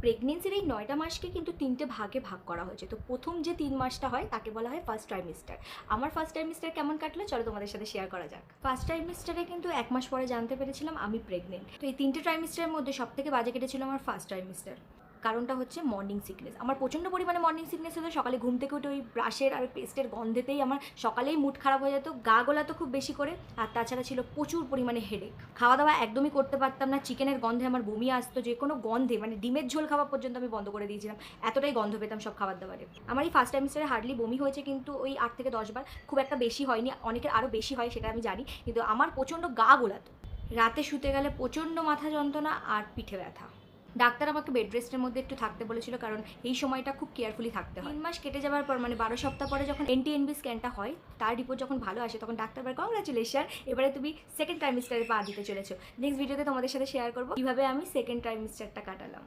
প্রেগনেন্সির এই ৯টা মাসকে কিন্তু ৩টে ভাগে ভাগ করা হয়েছে। তো প্রথম যে ৩ মাসটা হয় তাকে বলা হয় ফার্স্ট ট্রাইমেস্টার। আমার ফার্স্ট ট্রাইমেস্টার কেমন কাটলো চলো তোমাদের সাথে শেয়ার করা যাক। ফার্স্ট ট্রাইমেস্টারে কিন্তু ১ মাস পরে জানতে পেরেছিলাম আমি প্রেগনেন্ট। তো এই ৩টে ট্রাইমেস্টারের মধ্যে সবথেকে বাজে কেটেছিল আমার ফার্স্ট ট্রাইমেস্টার। কারণটা হচ্ছে মর্নিং সিকনেস। আমার প্রচণ্ড পরিমাণে মর্নিং সিকনেস হতো। সকালে ঘুম থেকে উঠে ওই ব্রাশের আর পেস্টের গন্ধেতেই আমার সকালেই মুড খারাপ হয়ে যেত, গা গোলাতো খুব বেশি করে। আর তাছাড়া ছিল প্রচুর পরিমাণে হেডেক। খাওয়া দাওয়া একদমই করতে পারতাম না। চিকেনের গন্ধে আমার বমি আসতো, যে কোনো গন্ধে, মানে ডিমের ঝোল খাওয়া পর্যন্ত আমি বন্ধ করে দিয়েছিলাম, এতটাই গন্ধ পেতাম সব খাবার দাবারে। আমার এই ফার্স্ট টাইমস্টারে হার্ডলি বমি হয়েছে কিন্তু ওই ৮ থেকে ১০ বার, খুব একটা বেশি হয়নি। অনেকের আরও বেশি হয় সেটা আমি জানি, কিন্তু আমার প্রচণ্ড গা গোলাতো। রাতে শুতে গেলে প্রচণ্ড মাথা যন্ত্রণা আর পিঠে ব্যথা। ডাক্তার আমাকে বেড রেস্টের মধ্যে একটু থাকতে বলেছিল, কারণ এই সময়টা খুব কেয়ারফুলি থাকতে হয়। ৩ মাস কেটে যাওয়ার পর মানে ১২ সপ্তাহ পরে যখন NT-NB স্ক্যানটা হয়, তার রিপোর্ট যখন ভালো আসে তখন ডাক্তার বলে কংগ্রাচুলেশন, এবারে তুমি সেকেন্ড ট্রাইমেস্টারে পা দিতে চলেছো। নেক্সট ভিডিওতে তোমাদের সাথে শেয়ার করবো কীভাবে আমি সেকেন্ড ট্রাইমেস্টারটা কাটালাম।